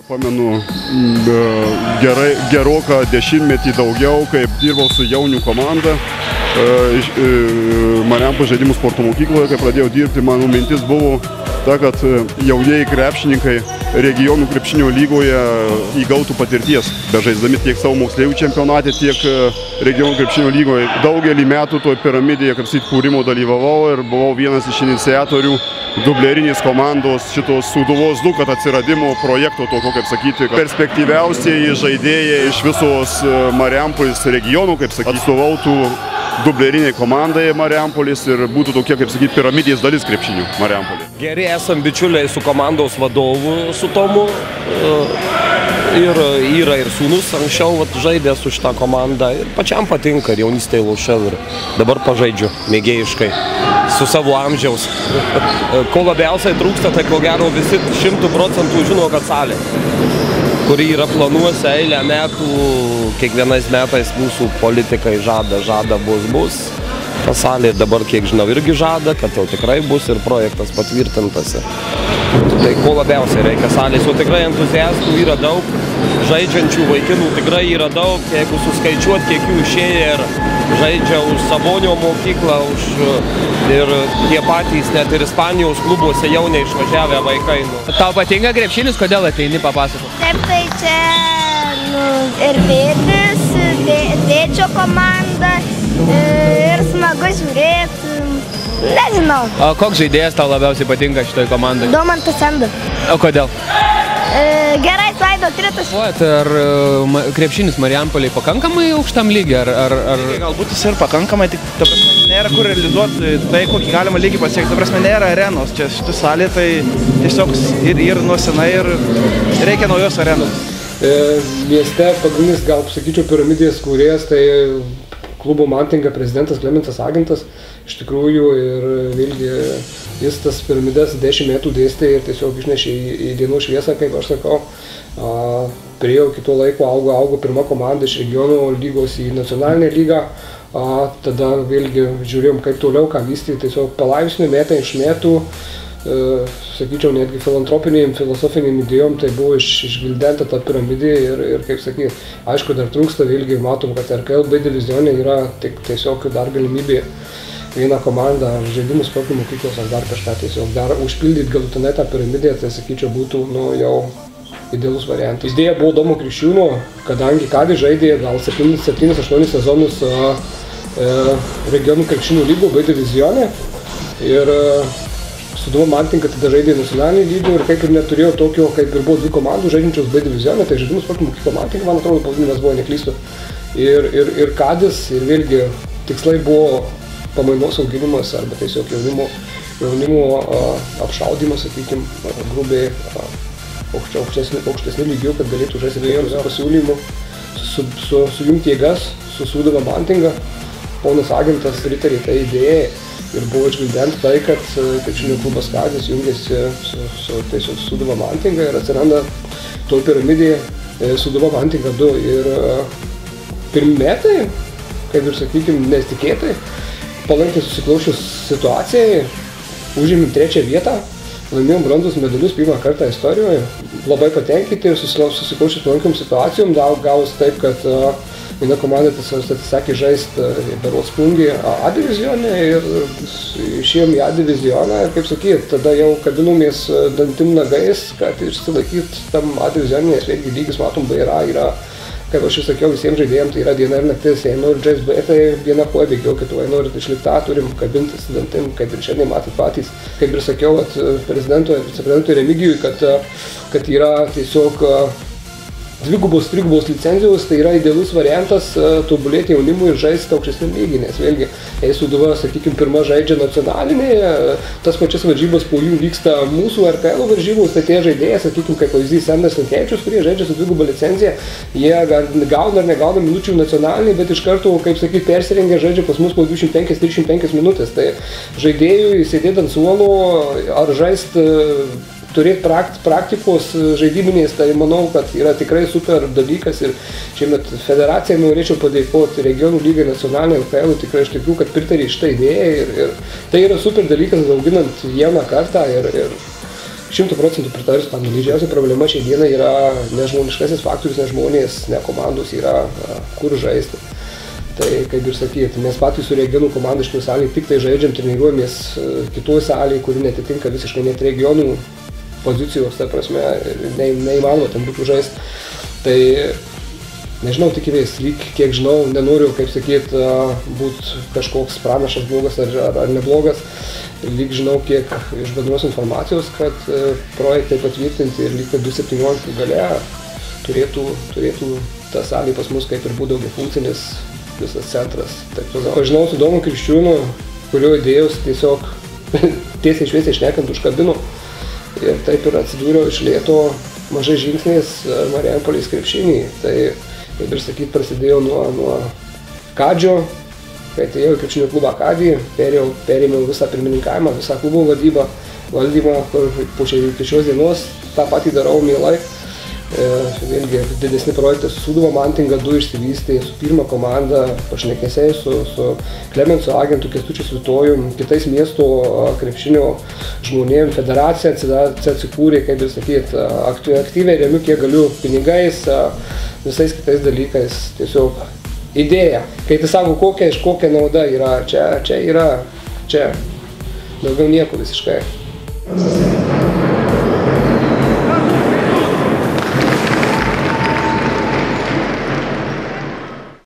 Pamenu geroką dešimtmetį daugiau, kaip dirbau su jaunių komanda. Marijampolės žaidimų sporto mokykloje, kai pradėjau dirbti, mano mintis buvo ta, kad jaunieji krepšininkai regionų krepšinio lygoje įgautų patirties, bežaisdami tiek savo moksleivių čempionate, tiek regionų krepšinio lygoje. Daugelį metų toj piramidėje, kaip sakyt, kūrimo dalyvavau ir buvau vienas iš iniciatorių dublerinės komandos šitos Sūduvos 2 atsiradimo projekto, tokio, kaip sakyti, perspektyviausieji žaidėjai iš visos Marijampolės regionų, kaip sakyti, atstovautų dublerinė komandai Marijampolės ir būtų tokia, kaip sakyti, piramidės dalis krepšinių Marijampolės. Geri esam bičiuliai su komandos vadovu, su Tomu. Ir yra ir sūnus anksčiau žaidė su šitą komandą. Ir pačiam patinka, ir jaunystėje lošiau ir dabar pažaidžiu mėgėjiškai su savo amžiaus. Ko labiausiai trūksta, tai ko gero visi 100% žino, kad salė, kuri yra planuose eilę metų, kiekvienais metais mūsų politikai žada bus. Ta salė dabar, kiek žinau, irgi žada, kad jau tikrai bus ir projektas patvirtintas. Tai ko labiausiai reikia salės, o tikrai entuziastų yra daug, žaidžiančių vaikinų tikrai yra daug, jeigu suskaičiuot, kiek jų išėję ir žaidžia už Sabonio mokyklą, ir tie patys net ir Ispanijos klubuose jau neišvažiavę vaikai. Tau patinka krepšinis, kodėl ateini, papasakok? Taip, tai čia ir Vėdis, Vėdžio komanda, ir smagu žiūrėti, nežinau. O koks žaidėjas tau labiausiai patinka šitoj komandai? Domantas Senda. O kodėl? Gerai svaido tritas. Ar krepšinis Marijampolėj pakankamai aukštam lygiai? Galbūt jis ir pakankamai, tik ta prasme nėra kur realizuoti tai, kokį galima lygį pasiekti. Ta prasme nėra arenos. Čia šitą salė tai tiesiog ir nuo senai ir reikia naujos arenos. Mieste pagrindinis, gal sakyčiau, piramidės kūrėjas, tai klubo Mantinga prezidentas Klementas Agentas. Iš tikrųjų ir vėlgi jis tas piramides 10 metų dėstė ir tiesiog išnešė į dienų šviesą, kaip aš sakau. Priėjo kito laiko, augo pirma komanda iš regionų lygos į nacionalinę lygą. Tada vėlgi žiūrėjom, kaip toliau, ką vystyti, tiesiog palaipsniui, metai iš metų. Sakyčiau, netgi filantropinėm, filosofinėm idėjom, tai buvo išgvildenta ta piramidė ir kaip sakyti, aišku, dar trūksta, vėlgi matom, kad RKL B divizionė yra tiesiog dar galimybė vieną komandą, žaidimų sporto mokyklos ar dar kažką tiesiog dar užpildyti galutinai tą piramidę, tai sakyčiau, būtų jau idealus variantas. Idėja buvo Domo Kriščiūno, kadangi Kadis žaidė gal 7-8 sezonus regionų krepšinio lygų B divizionė ir Sūduva Mantinga tada žaidė nacionalinį lygį ir kaip ir neturėjo tokio, kaip ir buvo 2 komandų žaidžiančios B divizionė, tai žaidimų sporto mokykla Mantinga, man atrodo, pavadinimas buvo, neklystu. Ir Kadis, ir vėlgi tikslai buvo pamainos auginimas arba tiesiog jaunimo apšaudimas, sakykime, grubiai aukštesnių lygių, kad galėtų žaisti su pasiūlymu, sujungti jėgas su Sūduva Mantinga. Ponas Agentas pritarė tai idėjai. Ir buvo išgvildenta tai, kad krepšinio klubas Kadis jungiasi su Sūduva Mantinga ir atsiranda toj piramidėje Sūduva Mantinga 2. Ir pirmi metai, kaip ir sakykime, nesitikėtai, palankiai susiklaušius situacijai, užėmėm 3. vietą, laimėjom bronzos medalius pirmą kartą istorijoje, labai patenkinti ir susiklaušius palankiom situacijom, gavus taip, kad viena komanda atsisakė žaisti berods Plungėje A divizionė ir išėjom į A divizioną ir, kaip sakyt, tada jau kabinomės dantim nagais, kad išsilaikyt tam A divizionė, nes vėlgi lygis, matom, yra, kaip aš jau sakiau, visiems žaidėjams, tai yra diena ir naktis, jei nori žaisti B, tai viena koja bėgiau, kitų, jei nori išlikti A, turim kabintis dantim, kaip ir šiandien matot patys, kaip ir sakiau, viceprezidentui Remigijui, kad yra tiesiog dvigubos, trigubos licenzijos, tai yra idealus variantas tobulėti jaunimui ir žaisti aukštesnį lygį, nes vėlgi, jei Sūduva, sakykime, pirma žaidžia nacionalinėje, tas pačias varžybas po jų vyksta mūsų RKL varžybos, tai tie žaidėjai, sakykime, kaip pavyzdys Sendas Linkevičius, kurie žaidžia su dvigubą licenciją, jie gauna ar negauna minučių nacionaliniai, bet iš karto, kaip sakyti, persirengia žaidžia pas mus po 205-305 minutės, tai žaidėjui sėdėti ant suolo ar žaisti turėti praktikos žaidybinės, tai manau, kad yra tikrai super dalykas ir šiemet federacijai norėčiau padėkoti regionų lygai nacionaliniai LKL, tikrai iš tikrųjų, kad pritarė šitą idėją ir tai yra super dalykas auginant jauną kartą ir 100% pritarsiu tam. Didžiausia problema šiai dienai yra nežmoniškasis faktorius, ne žmonės, ne komandos, yra kur žaisti. Tai kaip ir sakyti, mes patys su regionų komanda šitoje salėje tik tai žaidžiam, treniruojamės kitoje salėje, kuri netitinka visiškai net regionų pozicijos, ta prasme, neįmanoma ten būtų žaisti. Tai nežinau, tikimės, lyg kiek žinau, nenoriu, kaip sakyt, būti kažkoks pranašas blogas ar neblogas. Lyg žinau, kiek iš bendros informacijos, kad projektai patvirtinti ir lyg 2017 gale turėtų ta salė pas mus kaip ir būtų daugiafunkcinis visas centras. Pažinau su Domu Kriščiūnu, kurio idėjos tiesiog tiesiai šviesiai šnekant užkabino. Ir taip ir atsidūriau iš lėto mažai žingsniais Marijampolės krepšinį. Tai, kaip ir sakyt, prasidėjo nuo Kadžio, kai atėjau į krepšinio klubą Kadį, perėmiau visą pirmininkavimą, visą klubo valdymą, kur po šios dienos tą patį darau mielai. Vėlgi didesni projektai su Sūduva Mantinga 2 išsivystė, su pirma komanda, pašnekėsiai su Klemenso agentu Kęstučiu Svitojum, kitais miesto krepšinio žmonėm, federacija atsikūrė, kaip ir sakyt, aktyviai remiu, kiek galiu pinigais, visais kitais dalykais, tiesiog idėja. Kai tai sako, kokia nauda yra, čia yra, daugiau nieko visiškai.